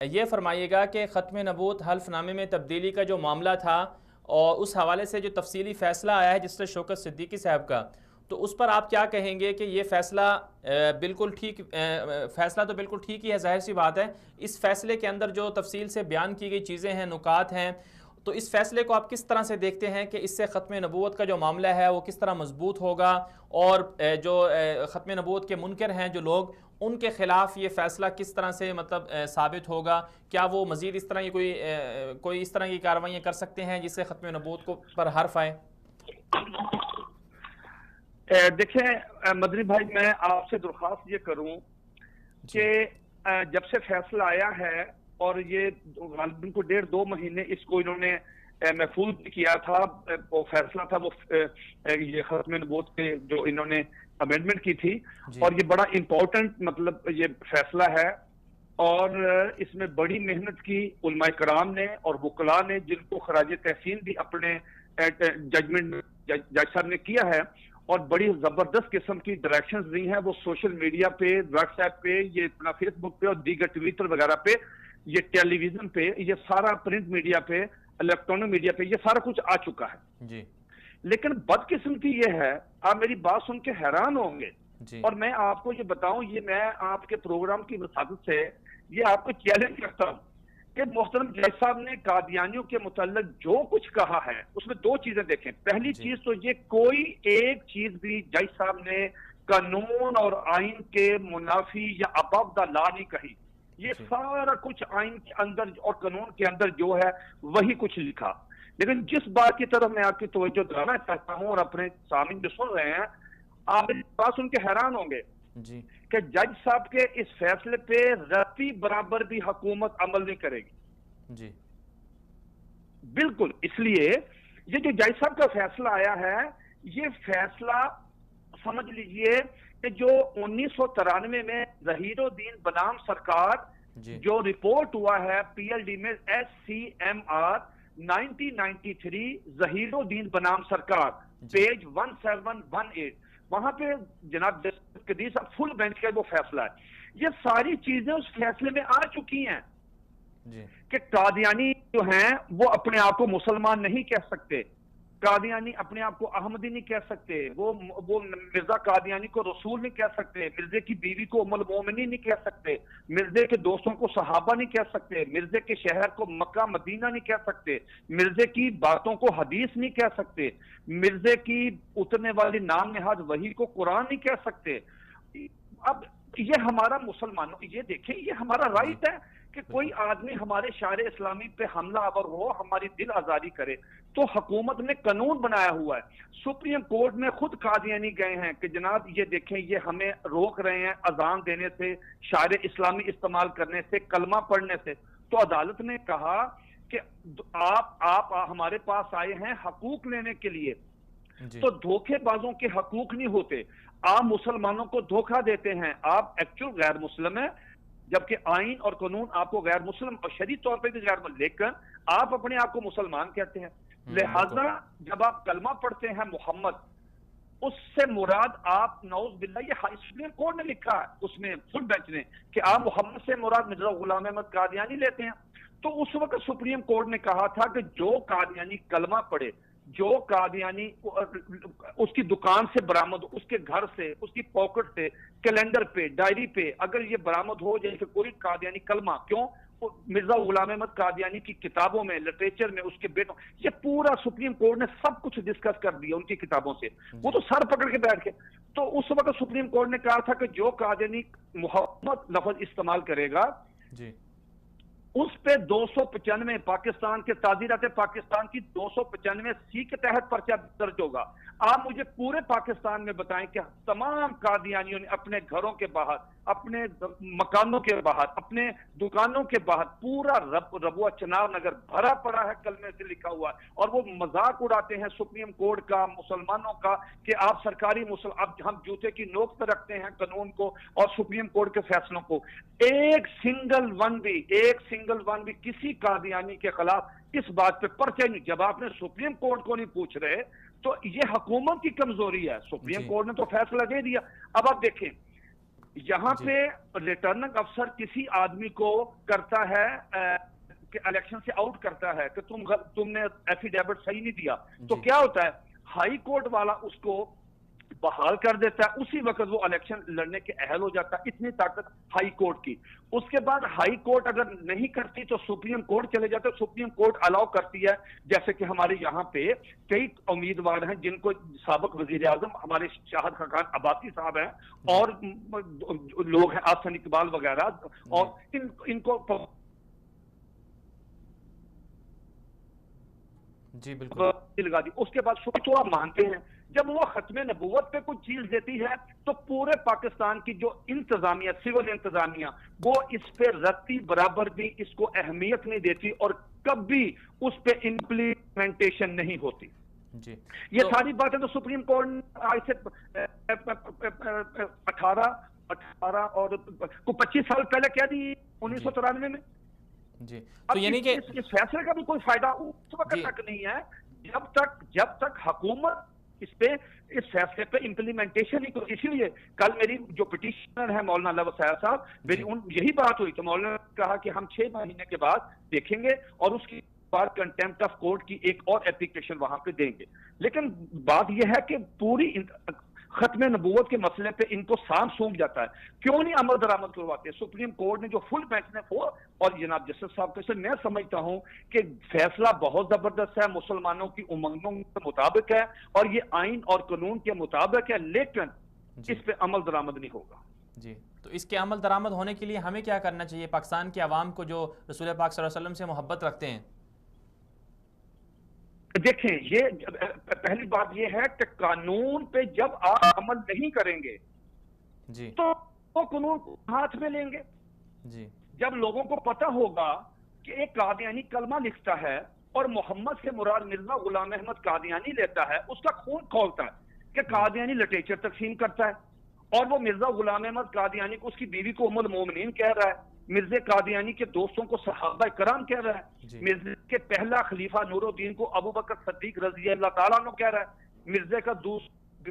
یہ فرمائیے گا کہ ختم نبوت حلف نامے میں تبدیلی کا جو معاملہ تھا اور اس حوالے سے جو تفصیلی فیصلہ آیا ہے جس سے شوکت صدیقی صاحب کا، تو اس پر آپ کیا کہیں گے کہ یہ فیصلہ بالکل ٹھیک فیصلہ تو بالکل ٹھیک ہی ہے، ظاہر سی بات ہے۔ اس فیصلے کے اندر جو تفصیل سے بیان کی گئی چیزیں ہیں، نکات ہیں، تو اس فیصلے کو آپ کس طرح سے دیکھتے ہیں کہ اس سے ختم نبوت کا جو معاملہ ہے وہ کس طرح مضبوط ہوگا، اور جو ختم نبوت کے منکر ہیں جو لوگ، ان کے خلاف یہ فیصلہ کس طرح سے مطلب ثابت ہوگا؟ کیا وہ مزید اس طرح کی کوئی اس طرح کی کارروائیاں کر سکتے ہیں جس سے ختم نبوت کو پر حرف آئے؟ دیکھیں مدنی بھائی، میں آپ سے درخواست یہ کروں جی کہ جب سے فیصلہ آیا ہے اور یہ غالباً کو 1.5-2 مہینے اس کو انہوں نے محفوظ بھی کیا تھا، وہ فیصلہ تھا وہ یہ ختم نبوت کے جو انہوں نے امینڈمنٹ کی تھی، جی اور یہ بڑا امپورٹنٹ مطلب یہ فیصلہ ہے، اور اس میں بڑی محنت کی علماء کرام نے اور وکلاء نے، جن کو خراج تحسین بھی اپنے ججمنٹ جج صاحب نے کیا ہے، اور بڑی زبردست قسم کی ڈائریکشنز دی ہیں۔ وہ سوشل میڈیا پہ، واٹس ایپ پہ، یہ اپنا فیس بک پہ اور دیگر ٹویٹر وغیرہ پہ، یہ ٹیلی ویژن پہ، یہ سارا پرنٹ میڈیا پہ، الیکٹرانک میڈیا پہ، یہ سارا کچھ آ چکا ہے۔ جی لیکن بدقسمتی یہ ہے، آپ میری بات سن کے حیران ہوں گے، جی اور میں آپ کو یہ بتاؤں، یہ میں آپ کے پروگرام کی وساطت سے یہ آپ کو چیلنج کرتا ہوں کہ محترم جج صاحب نے قادیانیوں کے متعلق جو کچھ کہا ہے اس میں 2 چیزیں دیکھیں۔ پہلی جی چیز تو یہ، کوئی ایک چیز بھی جج صاحب نے قانون اور آئین کے منافی یا اباؤٹ دا لا نہیں کہی۔ یہ جی سارا کچھ آئین کے اندر اور قانون کے اندر جو ہے وہی کچھ لکھا۔ لیکن جس بات کی طرف میں آپ کی توجہ دلانا چاہتا ہوں، اور اپنے سامعین جو سن رہے ہیں، آپ میری بات سن کے حیران ہوں گے جی کہ جج صاحب کے اس فیصلے پہ رتی برابر بھی حکومت عمل نہیں کرے گی۔ جی بالکل، اس لیے یہ جو جج صاحب کا فیصلہ آیا ہے، یہ فیصلہ سمجھ لیجئے کہ جو 1993 میں ظہیر الدین بنام سرکار جی جو رپورٹ ہوا ہے پی ایل ڈی میں، SCMR 1993 ظہیر الدین بنام سرکار، پیج 1718، وہاں پہ جناب جسٹس قدیر صاحب فل بینچ کا وہ فیصلہ ہے۔ یہ ساری چیزیں اس فیصلے میں آ چکی ہیں جی کہ قادیانی جو ہیں وہ اپنے آپ کو مسلمان نہیں کہہ سکتے، قادیانی اپنے آپ کو احمدی نہیں کہہ سکتے، وہ مرزا قادیانی کو رسول نہیں کہہ سکتے، مرزے کی بیوی کو ام المومنین نہیں کہہ سکتے، مرزے کے دوستوں کو صحابہ نہیں کہہ سکتے، مرزے کے شہر کو مکہ مدینہ نہیں کہہ سکتے، مرزے کی باتوں کو حدیث نہیں کہہ سکتے، مرزے کی اترنے والی نام نہاد وحی کو قرآن نہیں کہہ سکتے۔ اب یہ ہمارا مسلمانوں، یہ دیکھیں، یہ ہمارا جی رائٹ ہے کہ کوئی بالکل آدمی ہمارے شعائر اسلامی پہ حملہ آور ہو، ہماری دل آزاری کرے، تو حکومت نے قانون بنایا ہوا ہے۔ سپریم کورٹ میں خود قادیانی گئے ہیں کہ جناب یہ دیکھیں، یہ ہمیں روک رہے ہیں اذان دینے سے، شعائر اسلامی استعمال کرنے سے، کلمہ پڑھنے سے۔ تو عدالت نے کہا کہ آپ ہمارے پاس آئے ہیں حقوق لینے کے لیے، جی تو دھوکے بازوں کے حقوق نہیں ہوتے۔ آپ مسلمانوں کو دھوکہ دیتے ہیں، آپ ایکچوئل غیر مسلم ہیں، جبکہ آئین اور قانون آپ کو غیر مسلم اور شرعی طور پہ بھی غیر مسلم، لیکن آپ اپنے آپ کو مسلمان کہتے ہیں۔ بالکل لہذا جب آپ کلمہ پڑھتے ہیں محمد، اس سے مراد آپ، نعوذ باللہ، یہ سپریم کورٹ نے لکھا ہے اس میں فل بینچ نے کہ آپ جی محمد سے مراد مرزا غلام احمد قادیانی لیتے ہیں۔ تو اس وقت سپریم کورٹ نے کہا تھا کہ جو قادیانی کلمہ پڑھے، جو قادیانی اس کی دکان سے برآمد ہو، اس کے گھر سے، اس کی پاکٹ سے، کیلنڈر پہ، ڈائری پہ اگر یہ برآمد ہو جائے کہ کوئی قادیانی کلمہ، کیوں؟ مرزا غلام احمد قادیانی کی کتابوں میں، لٹریچر میں، اس کے بیٹوں، یہ پورا سپریم کورٹ نے سب کچھ ڈسکس کر دیا ان کی کتابوں سے۔ وہ جی تو سر پکڑ کے بیٹھ گئے۔ تو اس وقت سپریم کورٹ نے کہا تھا کہ جو قادیانی محمد لفظ استعمال کرے گا، جی اس پہ 295 پاکستان کے تعزیرات پاکستان کی 295C کے تحت پرچہ درج ہوگا۔ آپ مجھے پورے پاکستان میں بتائیں کہ تمام قادیانیوں نے اپنے گھروں کے باہر، اپنے مکانوں کے باہر، اپنے دکانوں کے باہر پورا ربوہ چنار نگر بھرا پڑا ہے کلمے سے لکھا ہوا ہے، اور وہ مذاق اڑاتے ہیں سپریم کورٹ کا، مسلمانوں کا، کہ آپ سرکاری اب ہم جوتے کی نوک پہ رکھتے ہیں قانون کو اور سپریم کورٹ کے فیصلوں کو۔ ایک سنگل ون بھی کسی قادیانی کے خلاف اس بات پہ پرچہ نہیں۔ جب آپ نے سپریم کورٹ کو نہیں پوچھ رہے تو یہ حکومت کی کمزوری ہے۔ سپریم جی کورٹ نے تو فیصلہ دے دیا۔ اب آپ دیکھیں، یہاں پہ ریٹرننگ افسر کسی آدمی کو کرتا ہے کہ الیکشن سے آؤٹ کرتا ہے کہ تم نے ایفیڈیوٹ صحیح نہیں دیا، تو کیا ہوتا ہے ہائی کورٹ والا اس کو بحال کر دیتا ہے، اسی وقت وہ الیکشن لڑنے کے اہل ہو جاتا ہے۔ اتنی طاقت ہائی کورٹ کی۔ اس کے بعد ہائی کورٹ اگر نہیں کرتی تو سپریم کورٹ چلے جاتے، سپریم کورٹ الاؤ کرتی ہے، جیسے کہ ہمارے یہاں پہ کئی امیدوار ہیں جن کو سابق وزیر اعظم ہمارے شاہد خاقان عباسی صاحب ہیں اور لوگ ہیں آسن اقبال وغیرہ، اور ان کو جی بالکل لگا دی۔ اس کے بعد تھوڑا مانتے ہیں جب وہ ختم نبوت پہ کوئی چیز دیتی ہے تو پورے پاکستان کی جو انتظامیہ، سول انتظامیہ، وہ اس پہ رتی برابر بھی اس کو اہمیت نہیں دیتی اور کبھی اس پہ امپلیمنٹیشن نہیں ہوتی۔ جی یہ ساری باتیں تو سپریم کورٹ نے آج سے 18 اور 25 سال پہلے کہہ دی 1993 میں۔ جی تو یعنی کہ اس فیصلے کا بھی کوئی فائدہ اس وقت تک نہیں ہے جب تک حکومت اس فیصلے پہ امپلیمنٹیشن ہی کوئی۔ اسی لیے کل میری جو پٹیشنر ہے مولانا علوہ سیاح صاحب، میری یہی بات ہوئی تو مولانا نے کہا کہ ہم 6 مہینے کے بعد دیکھیں گے اور اس کی بعد کنٹیمپٹ آف کورٹ کی ایک اور اپلیکیشن وہاں پہ دیں گے۔ لیکن بات یہ ہے کہ پوری ختم نبوت کے مسئلے پہ ان کو سانپ سونپ جاتا ہے، کیوں نہیں عمل درآمد کرواتے؟ سپریم کورٹ نے جو فل بینچ نے اور جناب جسٹس صاحب سے میں سمجھتا ہوں کہ فیصلہ بہت زبردست ہے، مسلمانوں کی امنگوں کے مطابق ہے اور یہ آئین اور قانون کے مطابق ہے، لیکن اس پہ عمل درآمد نہیں ہوگا۔ جی تو اس کے عمل درآمد ہونے کے لیے ہمیں کیا کرنا چاہیے پاکستان کے عوام کو جو رسول پاک صلی اللہ علیہ وسلم سے محبت رکھتے ہیں؟ دیکھیں، یہ پہلی بات یہ ہے کہ قانون پہ جب آپ عمل نہیں کریں گے جی تو وہ قانون ہاتھ میں لیں گے۔ جی جب لوگوں کو پتہ ہوگا کہ ایک قادیانی کلمہ لکھتا ہے اور محمد سے مراد مرزا غلام احمد قادیانی لیتا ہے، اس کا خون کھولتا ہے کہ قادیانی لٹریچر تقسیم کرتا ہے اور وہ مرزا غلام احمد قادیانی کو اس کی بیوی کو ام المومنین کہہ رہا ہے، مرزا قادیانی کے دوستوں کو صحابہ کرام کہہ رہا ہے، مرزا کے پہلا خلیفہ نور الدین کو ابو بکر صدیق رضی اللہ تعالیٰ عنہ کہہ رہا ہے، مرزا کا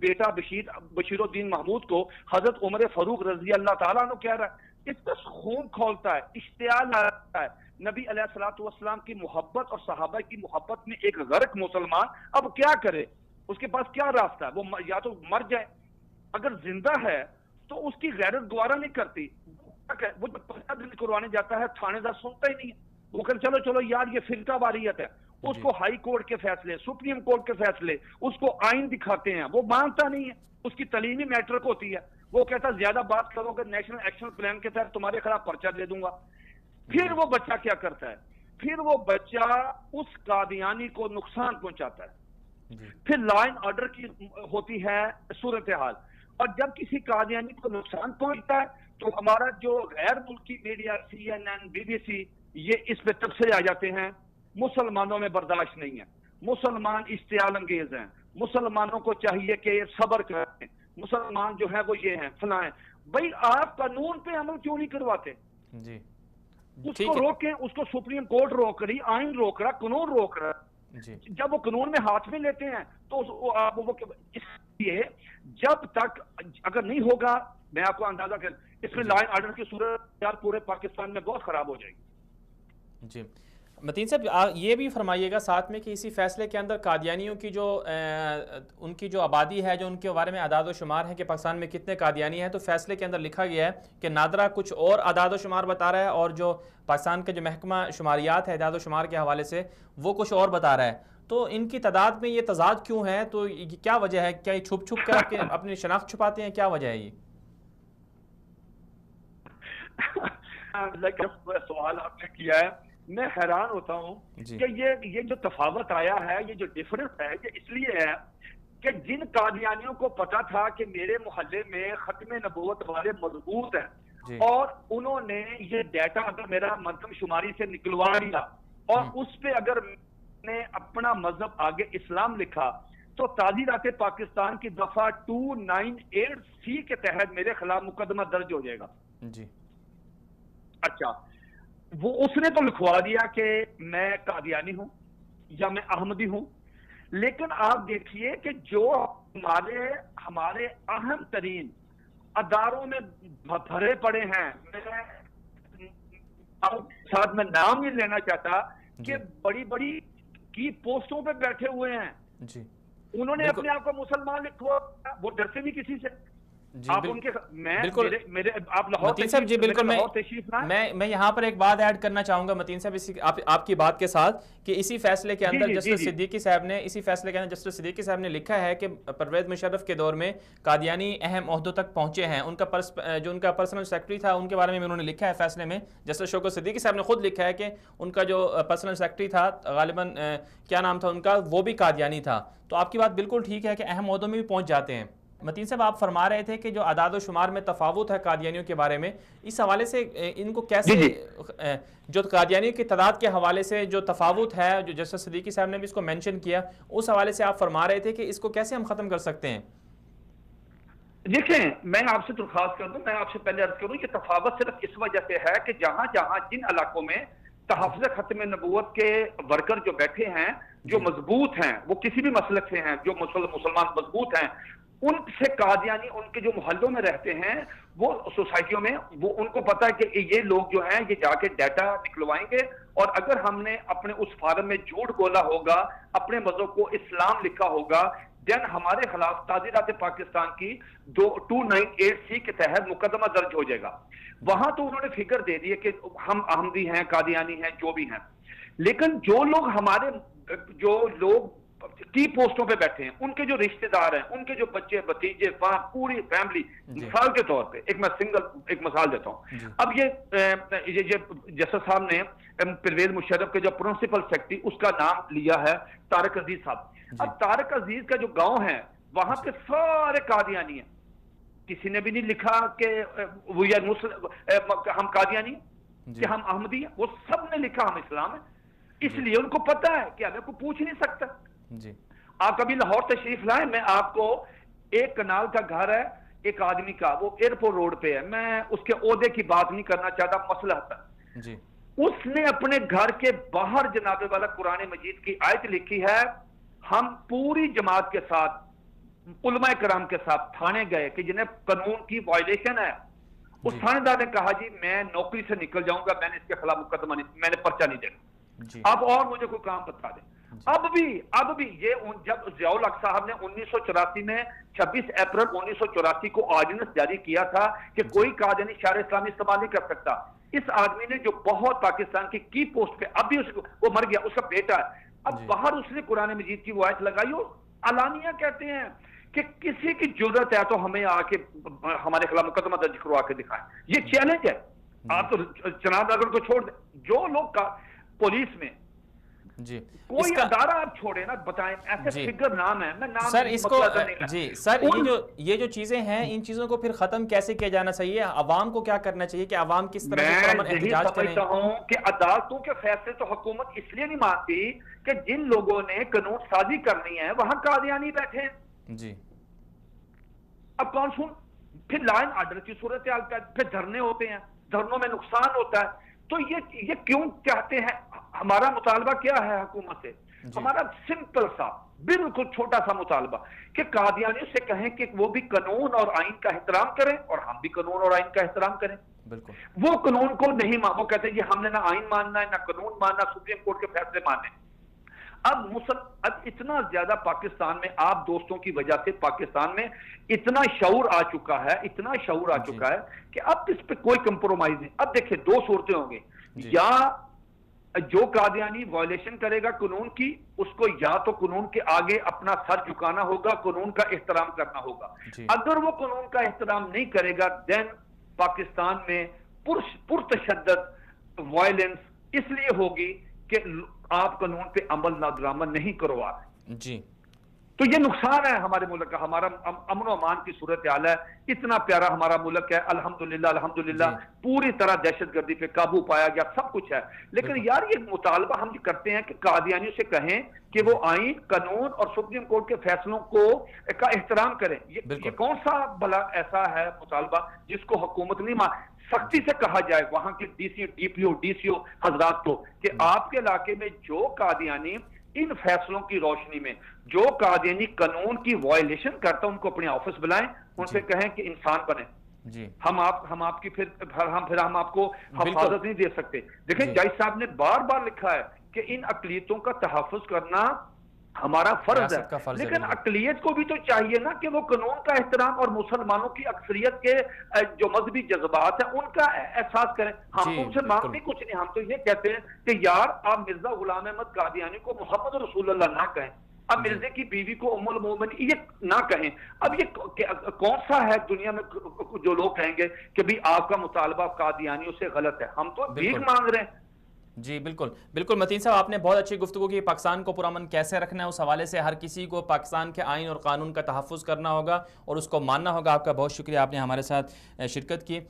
بیٹا بشیر الدین محمود کو حضرت عمر فاروق رضی اللہ تعالیٰ عنہ کہہ رہا ہے۔ اس کا خون کھولتا ہے، اشتعال آتا ہے۔ نبی علیہ الصلوۃ والسلام کی محبت اور صحابہ کی محبت میں ایک غرق مسلمان اب کیا کرے؟ اس کے پاس کیا راستہ ہے؟ وہ یا تو مر جائے، اگر زندہ ہے تو اس کی غیرت گوارا نہیں کرتی، وہ جب پرچہ دل کروانے جاتا ہے تھانے دار سنتا ہی نہیں ہے، وہ کہ چلو یار یہ فرقہ واریت ہے۔ اس کو ہائی کورٹ کے فیصلے، سپریم کورٹ کے فیصلے، اس کو آئین دکھاتے ہیں، وہ مانتا نہیں ہے، اس کی تعلیمی میٹرک ہوتی ہے، وہ کہتا زیادہ بات کرو گے نیشنل ایکشن پلان کے تحت تمہارے خلاف پرچہ دے دوں گا۔ پھر وہ بچہ کیا کرتا ہے؟ پھر وہ بچہ اس قادیانی کو نقصان پہنچاتا ہے۔ پھر لا اینڈ آرڈر کی ہوتی ہے صورتحال، اور جب کسی قادیانی کو نقصان پہنچتا ہے تو ہمارا جو غیر ملکی میڈیا CNN BBC یہ اس پہ تبصرے آ جاتے ہیں، مسلمانوں میں برداشت نہیں ہے، مسلمان اشتعال انگیز ہیں، مسلمانوں کو چاہیے کہ صبر کریں، مسلمان جو ہے وہ یہ ہیں فلاں ہیں۔ بھائی آپ قانون پہ عمل کیوں نہیں کرواتے؟ جی اس کو روکیں، اس کو سپریم کورٹ روک رہی، آئین روک رہا، قانون روک رہا۔ جب وہ قانون میں ہاتھ میں لیتے ہیں تو اس لیے جب تک اگر نہیں ہوگا، میں آپ کو اندازہ کر اس میں لا اینڈ آرڈر کی صورت پورے پاکستان میں بہت خراب ہو جائے گی۔ جی متین صاحب یہ بھی فرمائیے گا ساتھ میں کہ اسی فیصلے کے اندر قادیانیوں کی جو ان کی جو آبادی ہے، جو ان کے بارے میں اعداد و شمار ہیں کہ پاکستان میں کتنے قادیانی ہیں، تو فیصلے کے اندر لکھا گیا ہے کہ نادرہ کچھ اور اعداد و شمار بتا رہا ہے اور جو پاکستان کے جو محکمہ شماریات ہے اعداد و شمار کے حوالے سے وہ کچھ اور بتا رہا ہے۔ تو ان کی تعداد میں یہ تضاد کیوں ہے؟ تو کیا وجہ ہے؟ کیا یہ چھپ کر اپنی شناخت چھپاتے ہیں؟ کیا وجہ ہے یہ؟ سوال آپ نے کیا ہے، میں حیران ہوتا ہوں کہ یہ جو تفاوت آیا ہے، یہ جو ڈیفرنس ہے، یہ اس لیے ہے کہ جن قادیانیوں کو پتا تھا کہ میرے محلے میں ختم نبوت والے مضبوط ہیں اور انہوں نے یہ ڈیٹا اگر میرا مردم شماری سے نکلوا لیا اور اس پہ اگر نے اپنا مذہب آگے اسلام لکھا تو تعزیرات پاکستان کی دفعہ 298C کے تحت میرے خلاف مقدمہ درج ہو جائے گا۔ جی اچھا، وہ اس نے تو لکھوا دیا کہ میں قادیانی ہوں یا میں احمدی ہوں، لیکن آپ دیکھیے کہ جو ہمارے اہم ترین اداروں میں بھرے پڑے ہیں. ساتھ میں نام نہیں لینا چاہتا کہ بڑی بڑی کی پوسٹوں پہ بیٹھے ہوئے ہیں. جی انہوں نے اپنے آپ کو مسلمان لکھوا, وہ ڈرتے نہیں کسی سے. آپ ان کے آپ لاہور متین صاحب, جی بالکل, تشریف میں یہاں پر ایک بات ایڈ کرنا چاہوں گا متین صاحب آپ کی بات کے ساتھ, کہ اسی فیصلے کے اندر جسٹس صدیقی صاحب نے جسٹس صدیقی صاحب نے لکھا ہے کہ پرویز مشرف کے دور میں قادیانی اہم عہدوں تک پہنچے ہیں. جو ان کا پرسنل سیکرٹری تھا, ان کے بارے میں انہوں نے لکھا ہے فیصلے میں. جسٹس شوکت صدیقی صاحب نے خود لکھا ہے کہ ان کا جو پرسنل سیکرٹری تھا, غالباً کیا نام تھا ان کا, وہ بھی قادیانی تھا. تو آپ کی بات بالکل ٹھیک ہے کہ اہم عہدوں میں بھی پہنچ جاتے ہیں. متین صاحب, آپ فرما رہے تھے کہ جو اعداد و شمار میں تفاوت ہے قادیانیوں کے بارے میں, اس حوالے سے ان کو کیسے, جو قادیانیوں کی تعداد کے حوالے سے جو تفاوت ہے, جو جسٹس صدیقی صاحب نے بھی اس کو مینشن کیا, اس حوالے سے آپ فرما رہے تھے کہ اس کو کیسے ہم ختم کر سکتے ہیں؟ دیکھیں, میں آپ سے درخواست کر دوں, میں آپ سے پہلے عرض کروں, یہ تفاوت صرف اس وجہ سے ہے کہ جہاں جن علاقوں میں تحفظ ختم نبوت کے ورکر جو بیٹھے ہیں, جو مضبوط ہیں, وہ کسی بھی مسلک سے ہیں, جو مسلمان مضبوط ہیں, ان سے قادیانی ان کے جو محلوں میں رہتے ہیں, وہ سوسائٹیوں میں, وہ ان کو پتا ہے کہ یہ لوگ جو ہیں یہ جا کے ڈیٹا نکلوائیں گے, اور اگر ہم نے اپنے اس فارم میں جھوٹ بولا ہوگا, اپنے مذہب کو اسلام لکھا ہوگا, دین ہمارے خلاف تعزیرات پاکستان کی 298C کے تحت مقدمہ درج ہو جائے گا. وہاں تو انہوں نے فکر دے دی ہے کہ ہم احمدی ہیں, قادیانی ہیں, جو بھی ہیں. لیکن جو لوگ کی پوسٹوں پہ بیٹھے ہیں, ان کے جو رشتہ دار ہیں, ان کے جو بچے بھتیجے, پوری فیملی, مثال کے طور پہ ایک مثال دیتا ہوں. اب یہ جسٹس صاحب نے پرویز مشرف کے جو پرنسپل سیکرٹری, اس کا نام لیا ہے طارق عزیز صاحب. اب طارق عزیز کا جو گاؤں ہے, وہاں پہ سارے قادیانی ہیں. کسی نے بھی نہیں لکھا کہ ہم قادیانی, کہ ہم احمدی ہیں. وہ سب نے لکھا ہم اسلام ہیں. اس لیے ان کو پتا ہے کہ ہمیں کوئی پوچھ نہیں سکتا. آپ کبھی لاہور تشریف لائیں, میں آپ کو ایک کنال کا گھر ہے ایک آدمی کا, وہ ایئرپورٹ روڈ پہ ہے, میں اس کے عہدے کی بات نہیں کرنا چاہتا, مسئلہ ہے. اس نے اپنے گھر کے باہر جناب والا قرآن مجید کی آیت لکھی ہے, ہم پوری جماعت کے ساتھ, علماء کرام کے ساتھ تھانے گئے کہ جنہیں قانون کی وائلیشن ہے. اس تھانے دار نے کہا, جی میں نوکری سے نکل جاؤں گا, میں نے اس کے خلاف مقدمہ نہیں, میں نے پرچہ نہیں دینا, اب اور مجھے کوئی کام بتا دیں. اب بھی یہ جب ضیاء الحق صاحب نے 1984 میں 26 اپریل 1984 کو آرڈیننس جاری کیا تھا کہ کوئی قادیانی شعار اسلامی استعمال نہیں کر سکتا, اس آدمی نے جو بہت پاکستان کی پوسٹ پہ, اب بھی وہ مر گیا, اس کا بیٹا ہے, اب باہر اس نے قرآن مجید کی وہ آیت لگائی, اور علانیہ کہتے ہیں کہ کسی کی جرت ہے تو ہمیں آ کے ہمارے خلاف مقدمہ درج کروا کے دکھائیں. یہ چیلنج ہے. آپ تو چناب نگر کو چھوڑ دیں, جو لوگ پولیس میں کوئی ادارہ آپ چھوڑے نا, بتائیں ایسے فگر نام ہے, میں نام سر اس کو, جی سر یہ جو چیزیں ہیں, ان چیزوں کو پھر ختم کیسے کیا جانا چاہیے؟ عوام کو کیا کرنا چاہیے کہ عوام کس طرح سے احتجاج کریں؟ میں سمجھتا ہوں کہ عدالتوں کے فیصلے تو حکومت اس لیے نہیں مانتی کہ جن لوگوں نے قانون سازی کرنی ہے وہاں قادیانی بیٹھے ہیں. جی اب کون سن, پھر لائن آرڈر کی صورتحال کا, پھر دھرنے ہوتے ہیں, دھرنوں میں نقصان ہوتا ہے. تو یہ کیوں چاہتے ہیں؟ ہمارا مطالبہ کیا ہے حکومت سے؟ ہمارا سمپل سا بالکل چھوٹا سا مطالبہ کہ قادیانیوں سے کہیں کہ وہ بھی قانون اور آئین کا احترام کریں, اور ہم بھی قانون اور آئین کا احترام کریں. وہ قانون کو نہیں وہ کہتے ہیں یہ ہم نے نہ آئین ماننا ہے, نہ قانون ماننا, سپریم کورٹ کے فیصلے ماننے. اب اتنا زیادہ پاکستان میں, آپ دوستوں کی وجہ سے پاکستان میں اتنا شعور آ چکا ہے کہ اب اس پہ کوئی کمپرومائز نہیں. اب دیکھیں, دو صورتیں ہوں گی, یا جو قادیانی وائلیشن کرے گا قانون کی, اس کو یا تو قانون کے آگے اپنا سر جھکانا ہوگا, قانون کا احترام کرنا ہوگا. اگر وہ قانون کا احترام نہیں کرے گا, دین پاکستان میں پرتشدد وائلنس اس لیے ہوگی کہ آپ قانون پہ عمل نادرامد نہیں کروا رہے. جی تو یہ نقصان ہے ہمارے ملک کا. ہمارا امن و امان کی صورتحال ہے, اتنا پیارا ہمارا ملک ہے, الحمدللہ پوری طرح دہشت گردی پہ قابو پایا گیا, سب کچھ ہے. لیکن یار یہ مطالبہ ہم کرتے ہیں کہ قادیانیوں سے کہیں کہ وہ آئین, قانون اور سپریم کورٹ کے فیصلوں کا احترام کریں. یہ کون سا بھلا ایسا ہے مطالبہ جس کو حکومت نہیں سختی سے کہا جائے وہاں کے ڈی سی او حضرات کو کہ آپ کے علاقے میں جو قادیانی ان فیصلوں کی روشنی میں جو قادیانی قانون کی وائلیشن کرتا ان کو اپنے آفس بلائیں, ان سے کہیں کہ انسان بنیں, جی ہم آپ کی ہم آپ کو حفاظت نہیں دے سکتے. دیکھیں جج صاحب نے بار بار لکھا ہے کہ ان اقلیتوں کا تحفظ کرنا ہمارا فرض ہے, لیکن اقلیت کو بھی تو چاہیے نا کہ وہ قانون کا احترام اور مسلمانوں کی اکثریت کے جو مذہبی جذبات ہیں ان کا احساس کریں. ہم تو ان سے مانگتے کچھ نہیں, ہم تو یہ کہتے ہیں کہ یار آپ مرزا غلام احمد قادیانی کو محمد رسول اللہ نہ کہیں, اب مرزے کی بیوی کو ام المومنین یہ نہ کہیں. اب یہ کون سا ہے دنیا میں جو لوگ کہیں گے کہ بھی آپ کا مطالبہ قادیانیوں سے غلط ہے؟ ہم تو بھیک مانگ رہے ہیں. جی بالکل بالکل. متین صاحب آپ نے بہت اچھی گفتگو کی. پاکستان کو پرامن کیسے رکھنا ہے اس حوالے سے ہر کسی کو پاکستان کے آئین اور قانون کا تحفظ کرنا ہوگا اور اس کو ماننا ہوگا. آپ کا بہت شکریہ, آپ نے ہمارے ساتھ شرکت کی.